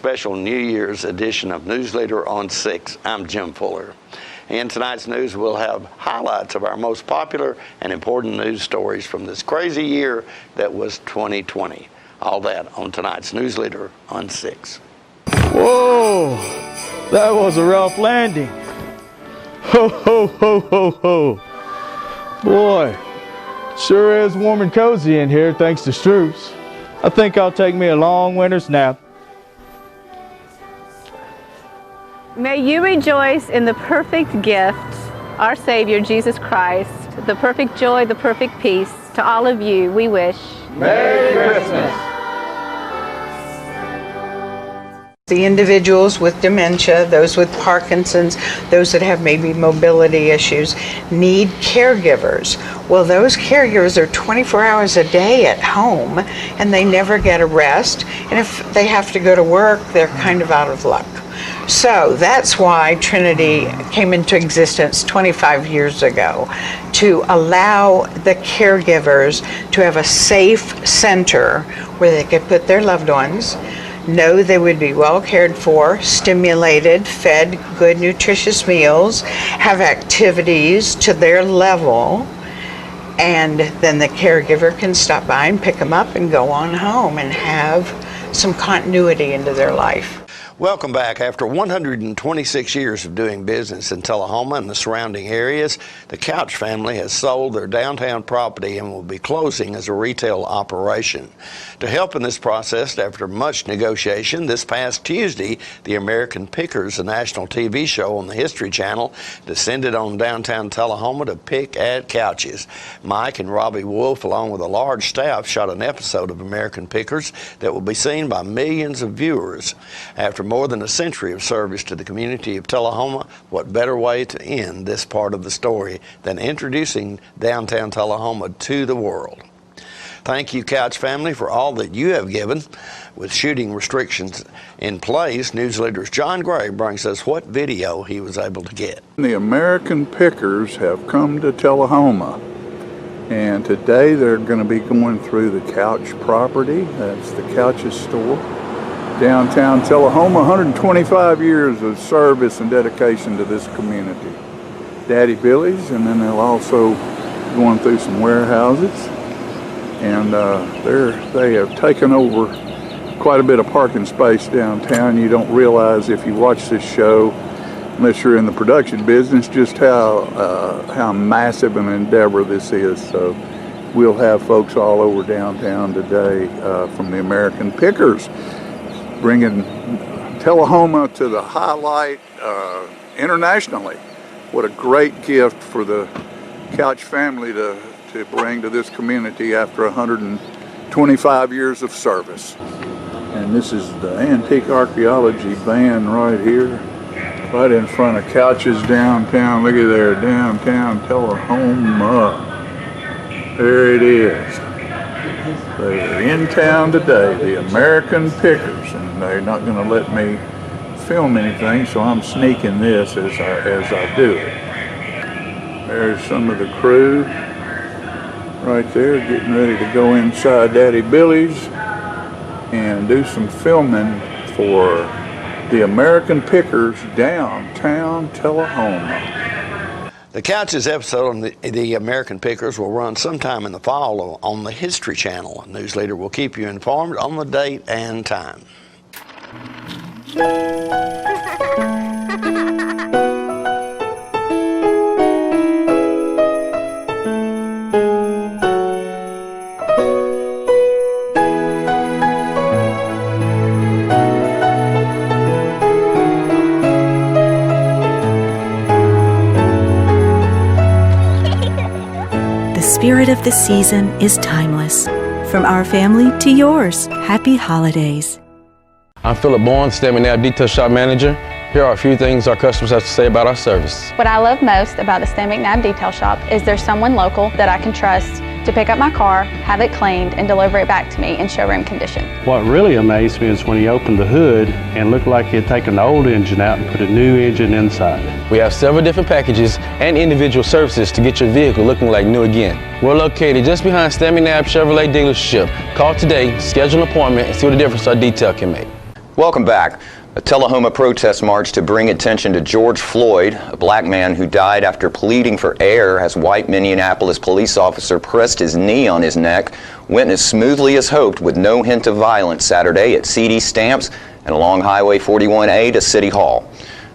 special New Year's edition of Newsleader on 6. I'm Jim Fuller. In tonight's news, we'll have highlights of our most popular and important news stories from this crazy year that was 2020. All that on tonight's Newsleader on 6. Whoa, that was a rough landing. Ho, ho, ho, ho, ho. Boy, sure is warm and cozy in here thanks to Stroops. I think I'll take me a long winter's nap. May you rejoice in the perfect gift, our Savior, Jesus Christ, the perfect joy, the perfect peace. To all of you, we wish Merry Christmas. The individuals with dementia, those with Parkinson's, those that have maybe mobility issues, need caregivers. Well, those caregivers are 24 hours a day at home, and they never get a rest. And if they have to go to work, they're kind of out of luck. So that's why Trinity came into existence 25 years ago, to allow the caregivers to have a safe center where they could put their loved ones, know they would be well cared for, stimulated, fed good nutritious meals, have activities to their level, and then the caregiver can stop by and pick them up and go on home and have some continuity into their life. Welcome back. After 126 years of doing business in Tullahoma and the surrounding areas, the Couch family has sold their downtown property and will be closing as a retail operation. To help in this process, after much negotiation, this past Tuesday, the American Pickers, a national TV show on the History Channel, descended on downtown Tullahoma to pick at couches. Mike and Robbie Wolf, along with a large staff, shot an episode of American Pickers that will be seen by millions of viewers. After more than a century of service to the community of Tullahoma, what better way to end this part of the story than introducing downtown Tullahoma to the world? Thank you, Couch family, for all that you have given. With shooting restrictions in place, Newsleader's John Gray brings us what video he was able to get. The American Pickers have come to Tullahoma, and today they're going to be going through the Couch property. That's the Couch's store. Downtown Tullahoma, 125 years of service and dedication to this community. Daddy Billy's, and then they'll also going through some warehouses. And they have taken over quite a bit of parking space downtown. You don't realize if you watch this show, unless you're in the production business, just how massive an endeavor this is. So we'll have folks all over downtown today from the American Pickers, bringing Tullahoma to the highlight internationally. What a great gift for the Couch family to bring to this community after 125 years of service. And this is the Antique Archaeology van right here, right in front of Couch's downtown. Look at there, downtown Tullahoma. There it is. They're in town today, the American Pickers, and they're not going to let me film anything, so I'm sneaking this as I do it. There's some of the crew right there getting ready to go inside Daddy Billy's and do some filming for the American Pickers downtown Tullahoma. The Couch's episode on the American Pickers will run sometime in the fall on the History Channel. Newsleader will keep you informed on the date and time. The spirit of the season is timeless. From our family to yours, happy holidays. I'm Philip Bourne, Stamp McNabb Detail Shop Manager. Here are a few things our customers have to say about our service. What I love most about the Stamp McNabb Detail Shop is there's someone local that I can trust to pick up my car, have it cleaned, and deliver it back to me in showroom condition. What really amazed me is when he opened the hood and looked like he had taken the old engine out and put a new engine inside. We have several different packages and individual services to get your vehicle looking like new again. We're located just behind Stamp McNabb Chevrolet dealership. Call today, schedule an appointment, and see what the difference our detail can make. Welcome back. A Tullahoma protest march to bring attention to George Floyd, a black man who died after pleading for air as white Minneapolis police officer pressed his knee on his neck, went as smoothly as hoped with no hint of violence Saturday at CD Stamps and along Highway 41A to City Hall.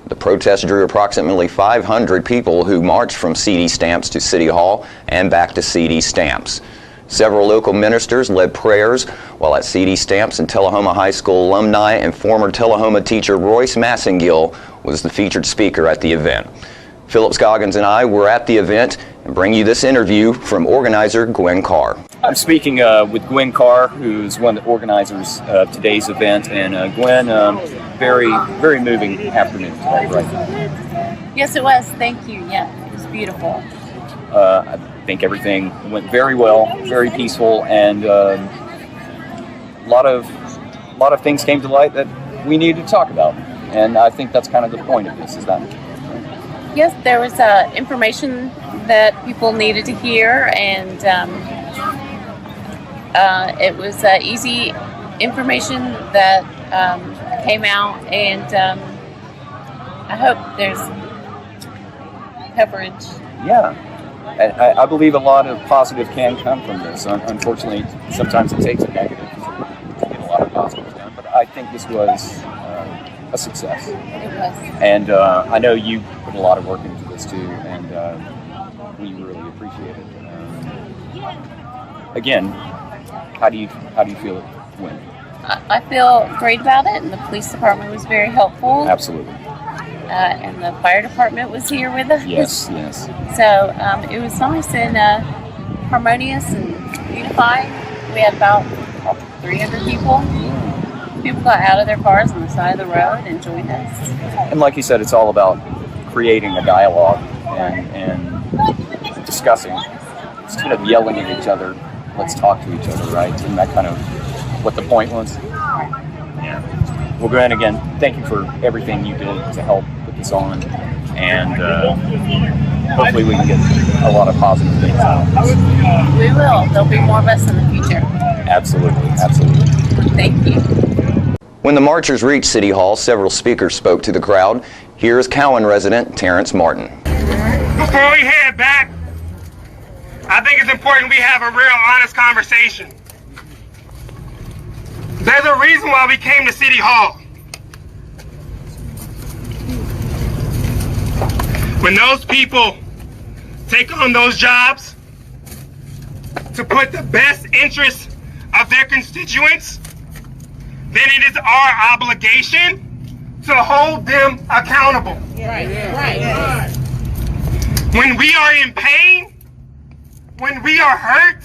The protest drew approximately 500 people who marched from CD Stamps to City Hall and back to CD Stamps. Several local ministers led prayers, while at CD Stamps and Tullahoma High School alumni and former Tullahoma teacher Royce Massengill was the featured speaker at the event. Philip Scoggins and I were at the event and bring you this interview from organizer Gwen Carr. I'm speaking with Gwen Carr, who's one of the organizers of today's event. And Gwen, very, very moving afternoon today, right? Yes, it was. Thank you. Yeah, it was beautiful. I think everything went very well, very peaceful, and a lot of things came to light that we needed to talk about. And I think that's kind of the point of this, is that? Yes, there was information that people needed to hear, and it was easy information that came out, and I hope there's coverage. Yeah. I believe a lot of positive can come from this. Unfortunately, sometimes it takes a negative to get a lot of positives done, but I think this was a success. It was. And I know you put a lot of work into this too, and we really appreciate it. Again, how do you feel it went? I feel great about it, and the police department was very helpful. Absolutely. And the fire department was here with us. Yes, yes. So it was nice and harmonious and unified. We had about 300 people. People got out of their cars on the side of the road and joined us. And like you said, it's all about creating a dialogue and discussing. Instead of yelling at each other, let's talk to each other, right? Isn't that kind of what the point was? Yeah. Well, Gwen, again, thank you for everything you did to help put this on, and hopefully we can get a lot of positive things out of this. We will. There'll be more of us in the future. Absolutely, absolutely. Thank you. When the marchers reached City Hall, several speakers spoke to the crowd. Here's Cowan resident Terrence Martin. Before we head back, I think it's important we have a real honest conversation. There's a reason why we came to City Hall. When those people take on those jobs to put the best interests of their constituents, then it is our obligation to hold them accountable. Right. When we are in pain, when we are hurt,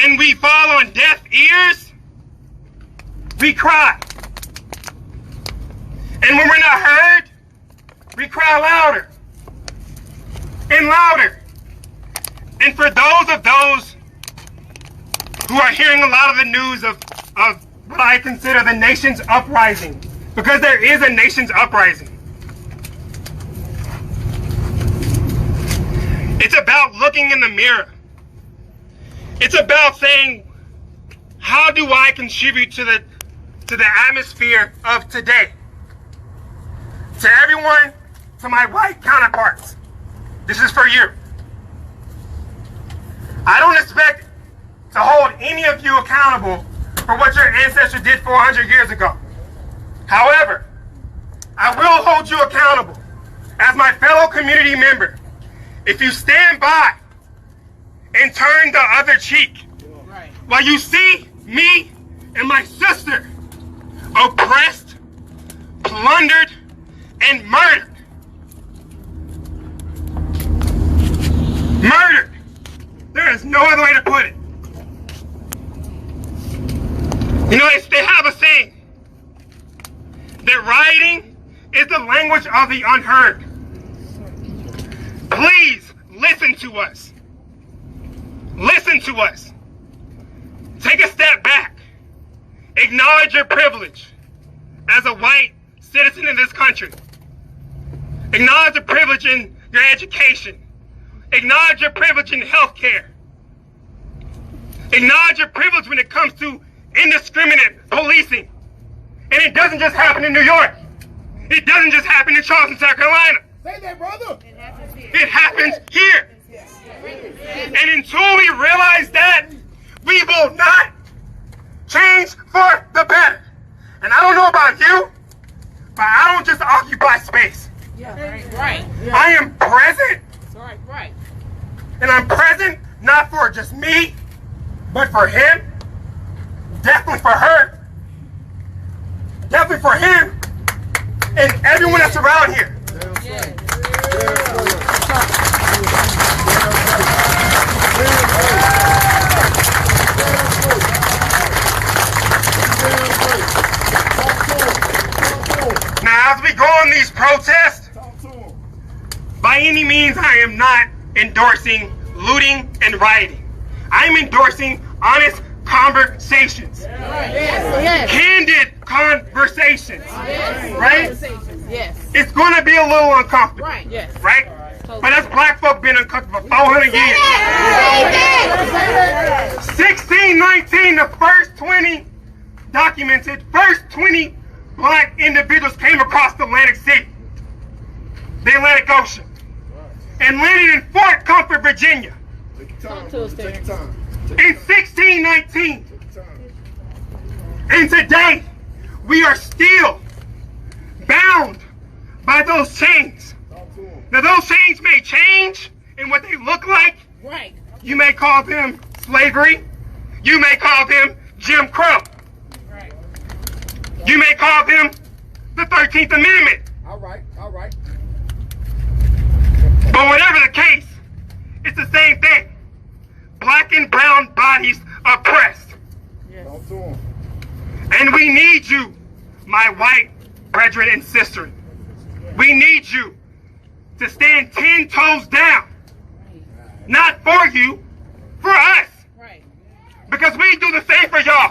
and we fall on deaf ears, we cry. And when we're not heard, we cry louder and louder. And for those who are hearing a lot of the news of what I consider the nation's uprising, because there is a nation's uprising. It's about looking in the mirror. It's about saying, how do I contribute to the atmosphere of today? To everyone, to my white counterparts, this is for you. I don't expect to hold any of you accountable for what your ancestors did 400 years ago. However, I will hold you accountable as my fellow community member if you stand by and turn the other cheek while you see me and my sister oppressed, plundered, and murdered. Murdered. There is no other way to put it. You know, they have a saying that rioting is the language of the unheard. Please listen to us. Listen to us. Take a step back. Acknowledge your privilege as a white citizen in this country. Acknowledge the privilege in your education. Acknowledge your privilege in health care. Acknowledge your privilege when it comes to indiscriminate policing. And it doesn't just happen in New York. It doesn't just happen in Charleston, South Carolina. Say that, brother. It happens here. And until we realize that, we will not change for the better. And I don't know about you, but I don't just occupy space. Right. I am present. Right. And I'm present not for just me, but for him, definitely for her, definitely for him, and everyone that's around here. Now, as we go on these protests, by any means, I am not endorsing looting and rioting. I'm endorsing honest conversations. Candid conversations. Right? Yes. It's going to be a little uncomfortable. Right. Yes. Right? But us black folk been uncomfortable for 400 years. 1619, the first 20 documented, first 20 black individuals came across the Atlantic Sea, the Atlantic Ocean, and landed in Fort Comfort, Virginia. Talk to us there. In 1619. And today, we are still bound by those chains. Now, those chains may change in what they look like. Right. You may call them slavery. You may call them Jim Crow. Right. You may call them the 13th Amendment. All right. But whatever the case, it's the same thing. Black and brown bodies oppressed. Yes. And we need you, my white brethren and sisters. We need you to stand 10 toes down. Not for you, for us. Right. Because we do the same for y'all.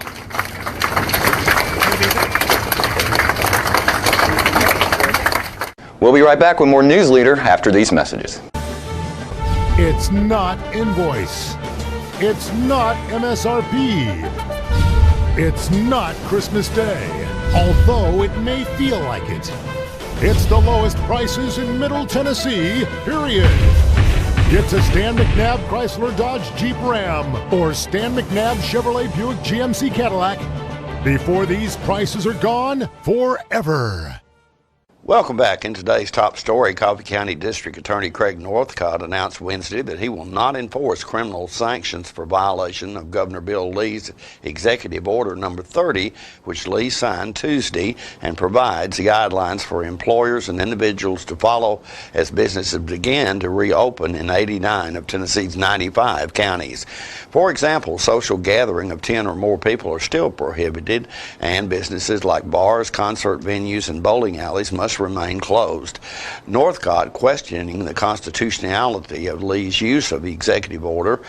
We'll be right back with more News Leader after these messages. It's not Invoice. It's not MSRP. It's not Christmas Day, although it may feel like it. It's the lowest prices in Middle Tennessee, period. It's a Stan McNabb Chrysler Dodge Jeep Ram or Stan McNabb Chevrolet Buick GMC Cadillac before these prices are gone forever. Welcome back. In today's top story, Coffee County District Attorney Craig Northcott announced Wednesday that he will not enforce criminal sanctions for violation of Governor Bill Lee's Executive Order number 30, which Lee signed Tuesday and provides guidelines for employers and individuals to follow as businesses begin to reopen in 89 of Tennessee's 95 counties. For example, social gathering of 10 or more people are still prohibited, and businesses like bars, concert venues, and bowling alleys must remain closed. Northcott, questioning the constitutionality of Lee's use of the executive order,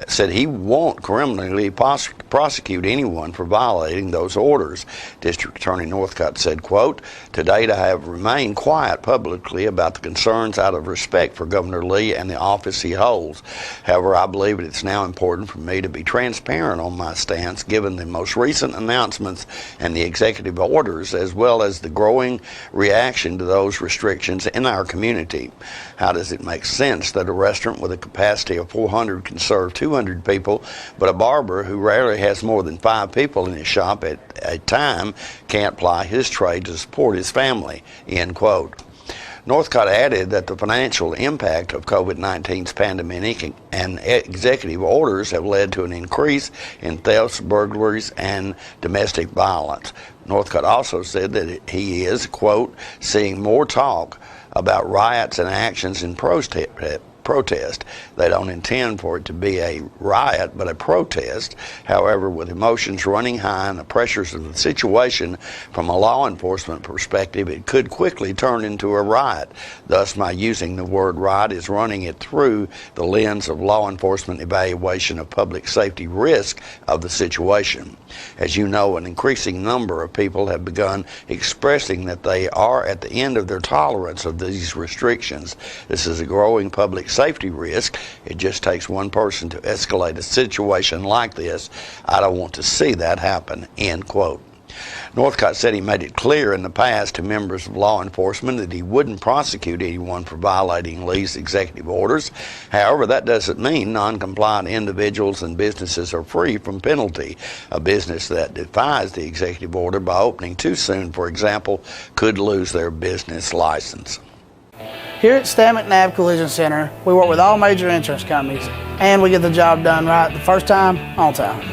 said he won't criminally prosecute anyone for violating those orders. District Attorney Northcott said, quote, "To date, I have remained quiet publicly about the concerns out of respect for Governor Lee and the office he holds. However, I believe it's now important for me to be transparent on my stance given the most recent announcements and the executive orders, as well as the growing reaction to those restrictions in our community. How does it make sense that a restaurant with a capacity of 400 can serve 200 people, but a barber who rarely has more than 5 people in his shop at a time can't ply his trade to support his family?" End quote. Northcott added that the financial impact of COVID-19's pandemic and executive orders have led to an increase in thefts, burglaries, and domestic violence. Northcott also said that he is, quote, "seeing more talk about riots and actions in protest. They don't intend for it to be a riot, but a protest. However, with emotions running high and the pressures of the situation from a law enforcement perspective, it could quickly turn into a riot. Thus, my using the word riot is running it through the lens of law enforcement evaluation of public safety risk of the situation. As you know, an increasing number of people have begun expressing that they are at the end of their tolerance of these restrictions. This is a growing public safety risk. It just takes one person to escalate a situation like this. I don't want to see that happen, end quote. Northcott said he made it clear in the past to members of law enforcement that he wouldn't prosecute anyone for violating Lee's executive orders. However, that doesn't mean non-compliant individuals and businesses are free from penalty. A business that defies the executive order by opening too soon, for example, could lose their business license. Here at Stan McNabb Collision Center, we work with all major insurance companies, and we get the job done right the first time, on time.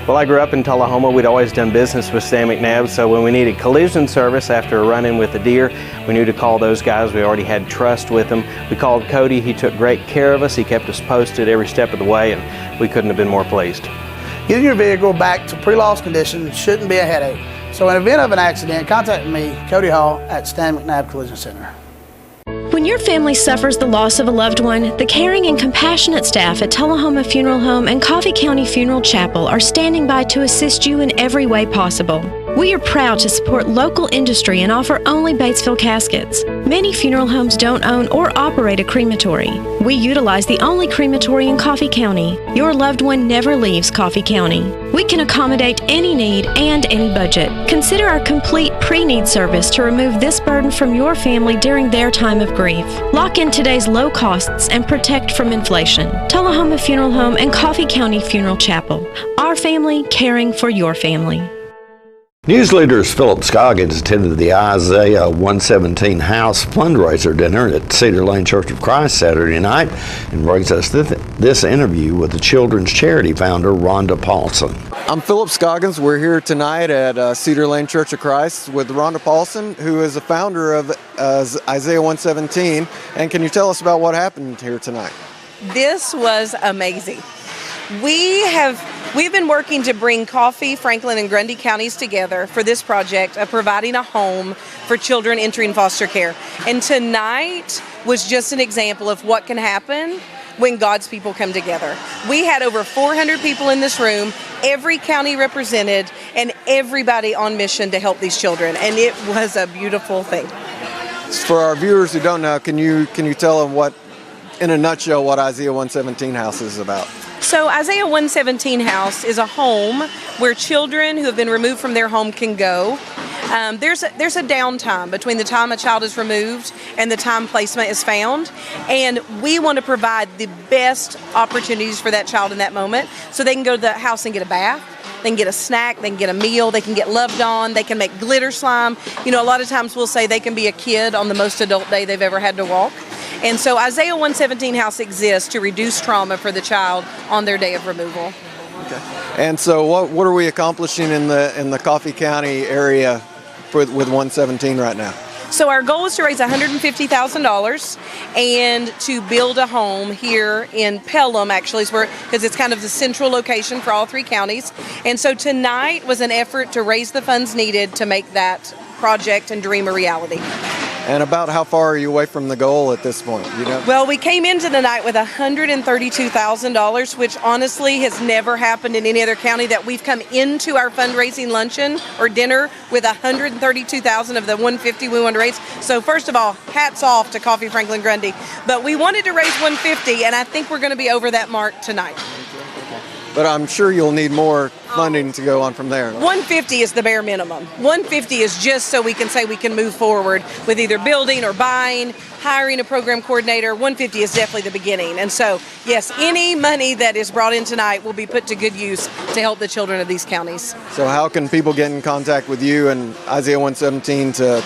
Well, I grew up in Tullahoma. We'd always done business with Stan McNabb, so when we needed collision service after a run-in with a deer, we knew to call those guys. We already had trust with them. We called Cody. He took great care of us. He kept us posted every step of the way, and we couldn't have been more pleased. Getting your vehicle back to pre-loss condition shouldn't be a headache. So in event of an accident, contact me, Cody Hall, at Stan McNabb Collision Center. When your family suffers the loss of a loved one, the caring and compassionate staff at Tullahoma Funeral Home and Coffee County Funeral Chapel are standing by to assist you in every way possible. We are proud to support local industry and offer only Batesville caskets. Many funeral homes don't own or operate a crematory. We utilize the only crematory in Coffee County. Your loved one never leaves Coffee County. We can accommodate any need and any budget. Consider our complete pre-need service to remove this burden from your family during their time of grief. Lock in today's low costs and protect from inflation. Tullahoma Funeral Home and Coffee County Funeral Chapel. Our family caring for your family. News leaders Philip Scoggins attended the Isaiah 117 House fundraiser dinner at Cedar Lane Church of Christ Saturday night and brings us this interview with the children's charity founder, Rhonda Paulson. I'm Philip Scoggins. We're here tonight at Cedar Lane Church of Christ with Rhonda Paulson, who is the founder of Isaiah 117. And can you tell us about what happened here tonight? This was amazing. We've been working to bring Coffee, Franklin, and Grundy counties together for this project of providing a home for children entering foster care. And tonight was just an example of what can happen when God's people come together. We had over 400 people in this room, every county represented, and everybody on mission to help these children. And it was a beautiful thing. For our viewers who don't know, can you tell them what, in a nutshell, what Isaiah 117 House is about? So Isaiah 117 House is a home where children who have been removed from their home can go. There's a downtime between the time a child is removed and the time placement is found, and we want to provide the best opportunities for that child in that moment, so they can go to the house and get a bath, they can get a snack, they can get a meal, they can get loved on, they can make glitter slime. You know, a lot of times we'll say they can be a kid on the most adult day they've ever had to walk. And so Isaiah 117 House exists to reduce trauma for the child on their day of removal. Okay. And so what are we accomplishing in the Coffee County area with 117 right now? So our goal is to raise $150,000 and to build a home here in Pelham, actually, because it's kind of the central location for all three counties. And so tonight was an effort to raise the funds needed to make that project and dream a reality. And about how far are you away from the goal at this point? You know? Well, we came into the night with $132,000, which honestly has never happened in any other county, that we've come into our fundraising luncheon or dinner with $132,000 of the $150 we wanted to raise. So first of all, hats off to Coffee, Franklin, Grundy. But we wanted to raise $150, and I think we're going to be over that mark tonight. But I'm sure you'll need more funding to go on from there. $150 is the bare minimum. $150 is just so we can say we can move forward with either building or buying, hiring a program coordinator. $150 is definitely the beginning. And so, yes, any money that is brought in tonight will be put to good use to help the children of these counties. So how can people get in contact with you and Isaiah 117 to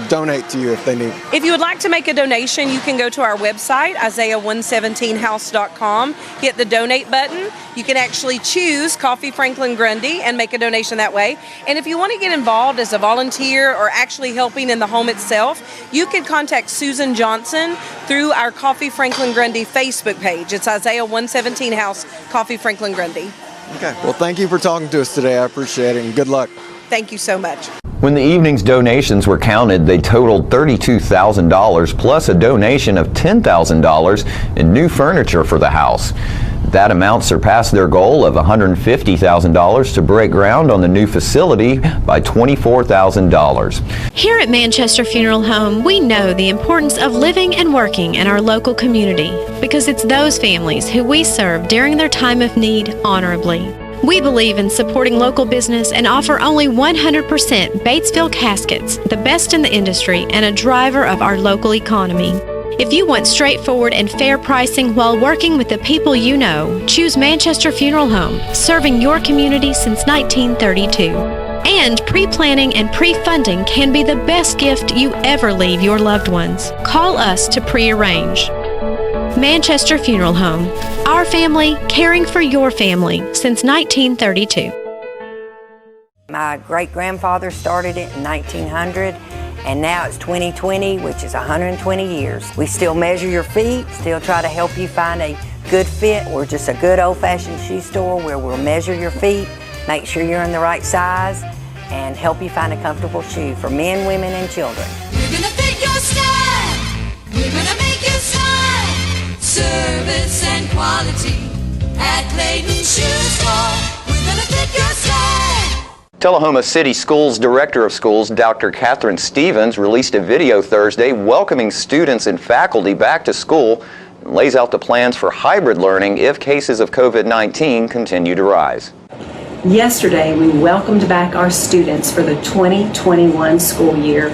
donate to you if they need? If you would like to make a donation, you can go to our website, Isaiah117house.com, hit the donate button. You can actually choose Coffee, Franklin, Grundy and make a donation that way. And if you want to get involved as a volunteer or actually helping in the home itself, you can contact Susan Johnson through our Coffee, Franklin, Grundy Facebook page. It's Isaiah 117 House, Coffee, Franklin, Grundy. Okay. Well, thank you for talking to us today. I appreciate it, and good luck. Thank you so much. When the evening's donations were counted, they totaled $32,000 plus a donation of $10,000 in new furniture for the house. That amount surpassed their goal of $150,000 to break ground on the new facility by $24,000. Here at Manchester Funeral Home, we know the importance of living and working in our local community because it's those families who we serve during their time of need honorably. We believe in supporting local business and offer only 100% Batesville caskets, the best in the industry and a driver of our local economy. If you want straightforward and fair pricing while working with the people you know, choose Manchester Funeral Home, serving your community since 1932. And pre-planning and pre-funding can be the best gift you ever leave your loved ones. Call us to pre-arrange. Manchester Funeral Home. Our family, caring for your family since 1932. My great-grandfather started it in 1900, and now it's 2020, which is 120 years. We still measure your feet, still try to help you find a good fit. We're just a good old-fashioned shoe store where we'll measure your feet, make sure you're in the right size, and help you find a comfortable shoe for men, women, and children. We're gonna fit your style. We're gonna make you smile. Service and quality at Clayton Shoe Store. We're gonna fit your style. Tullahoma City Schools Director of Schools, Dr. Catherine Stevens, released a video Thursday welcoming students and faculty back to school and lays out the plans for hybrid learning if cases of COVID-19 continue to rise. Yesterday, we welcomed back our students for the 2021 school year.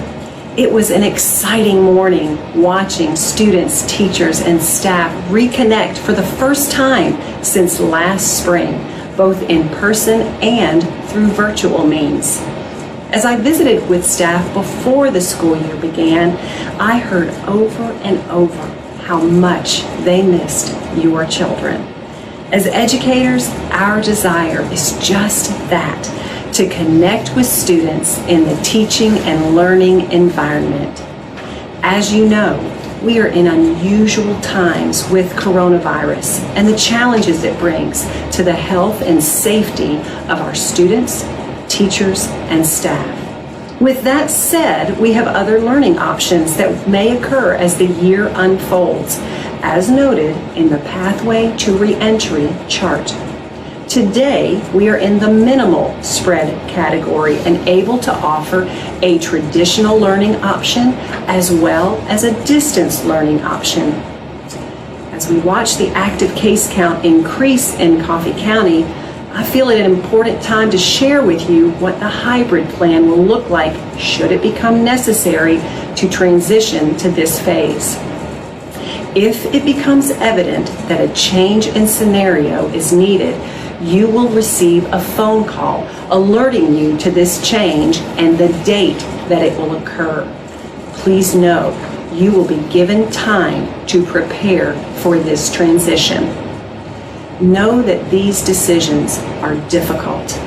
It was an exciting morning watching students, teachers, and staff reconnect for the first time since last spring, both in person and through virtual means. As I visited with staff before the school year began, I heard over and over how much they missed your children. As educators, our desire is just that, to connect with students in the teaching and learning environment. As you know, we are in unusual times with coronavirus and the challenges it brings to the health and safety of our students, teachers, and staff. With that said, we have other learning options that may occur as the year unfolds, as noted in the Pathway to Reentry chart. Today, we are in the minimal spread category and able to offer a traditional learning option as well as a distance learning option. As we watch the active case count increase in Coffee County, I feel it an important time to share with you what the hybrid plan will look like should it become necessary to transition to this phase. If it becomes evident that a change in scenario is needed, you will receive a phone call alerting you to this change and the date that it will occur. Please know you will be given time to prepare for this transition. Know that these decisions are difficult,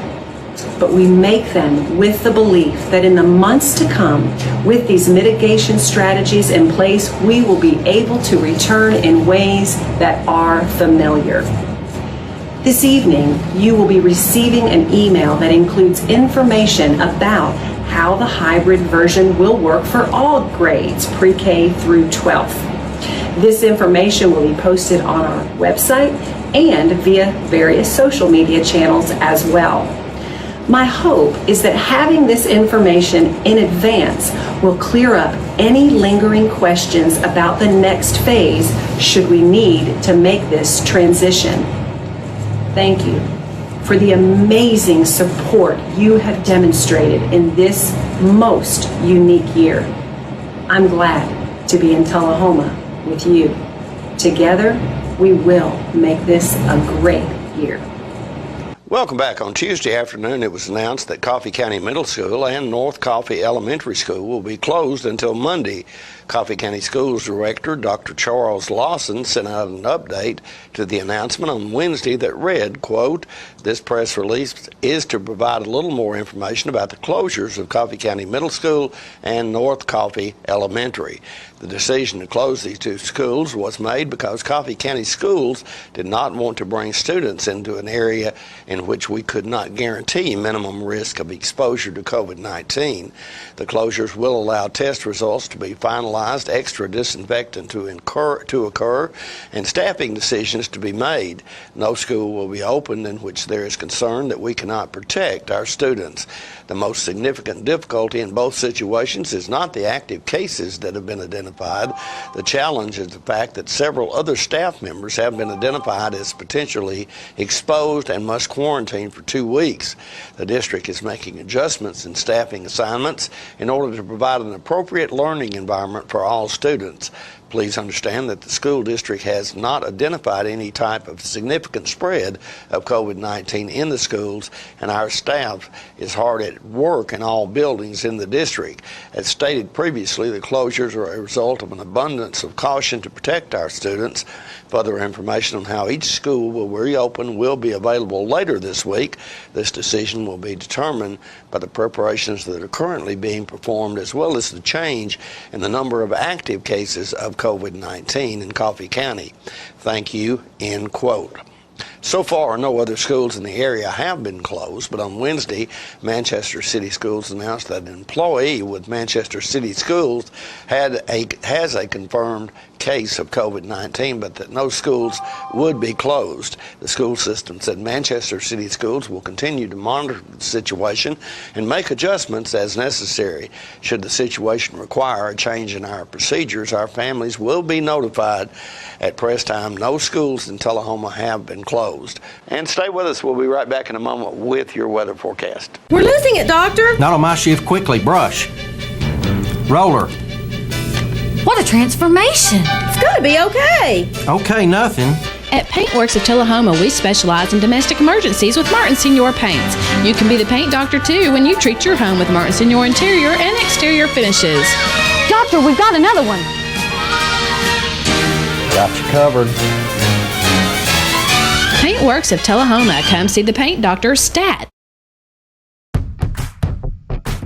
but we make them with the belief that in the months to come, with these mitigation strategies in place, we will be able to return in ways that are familiar. This evening, you will be receiving an email that includes information about how the hybrid version will work for all grades, pre-K through 12th. This information will be posted on our website and via various social media channels as well. My hope is that having this information in advance will clear up any lingering questions about the next phase should we need to make this transition. Thank you for the amazing support you have demonstrated in this most unique year. I'm glad to be in Tullahoma with you. Together, we will make this a great year. Welcome back. On Tuesday afternoon, it was announced that Coffee County Middle School and North Coffee Elementary School will be closed until Monday. Coffee County Schools Director Dr. Charles Lawson sent out an update to the announcement on Wednesday that read, quote, "This press release is to provide a little more information about the closures of Coffee County Middle School and North Coffee Elementary. The decision to close these two schools was made because Coffee County Schools did not want to bring students into an area in in which we could not guarantee minimum risk of exposure to COVID-19. The closures will allow test results to be finalized, extra disinfectant to occur, and staffing decisions to be made. No school will be opened in which there is concern that we cannot protect our students. The most significant difficulty in both situations is not the active cases that have been identified. The challenge is the fact that several other staff members have been identified as potentially exposed and must quarantine for 2 weeks. The district is making adjustments in staffing assignments in order to provide an appropriate learning environment for all students. Please understand that the school district has not identified any type of significant spread of COVID-19 in the schools, and our staff is hard at work in all buildings in the district. As stated previously, the closures are a result of an abundance of caution to protect our students. Further information on how each school will reopen will be available later this week. This decision will be determined by the preparations that are currently being performed, as well as the change in the number of active cases of COVID-19 in Coffee County. Thank you, end quote. So far, no other schools in the area have been closed, but on Wednesday, Manchester City Schools announced that an employee with Manchester City Schools has a confirmed case of COVID-19, but that no schools would be closed. The school system said Manchester City Schools will continue to monitor the situation and make adjustments as necessary. Should the situation require a change in our procedures, our families will be notified. At press time, no schools in Tullahoma have been closed. And stay with us. We'll be right back in a moment with your weather forecast. We're losing it, Doctor. Not on my shift. Quickly, brush. Roller. What a transformation. It's going to be okay. Okay, nothing. At Paintworks of Tullahoma, we specialize in domestic emergencies with Martin Senior Paints. You can be the paint doctor, too, when you treat your home with Martin Senior interior and exterior finishes. Doctor, we've got another one. Got you covered. Paintworks of Tullahoma. Come see the paint doctor, Stat.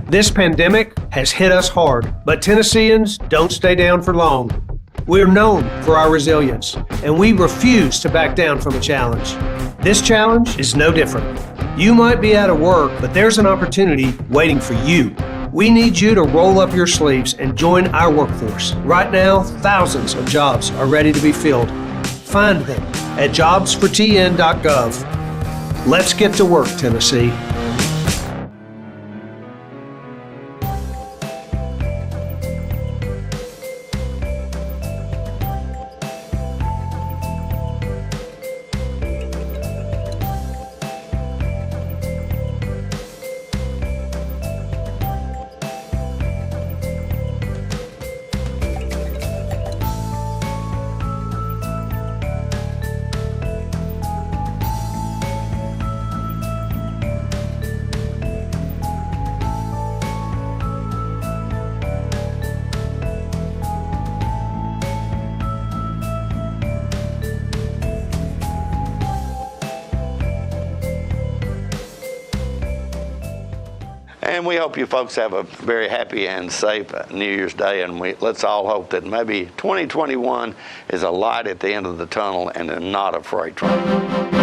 This pandemic has hit us hard, but Tennesseans don't stay down for long. We're known for our resilience, and we refuse to back down from a challenge. This challenge is no different. You might be out of work, but there's an opportunity waiting for you. We need you to roll up your sleeves and join our workforce. Right now, thousands of jobs are ready to be filled. Find them at jobsfortn.gov. Let's get to work, Tennessee. And we hope you folks have a very happy and safe New Year's Day, and let's all hope that maybe 2021 is a light at the end of the tunnel and not a freight train.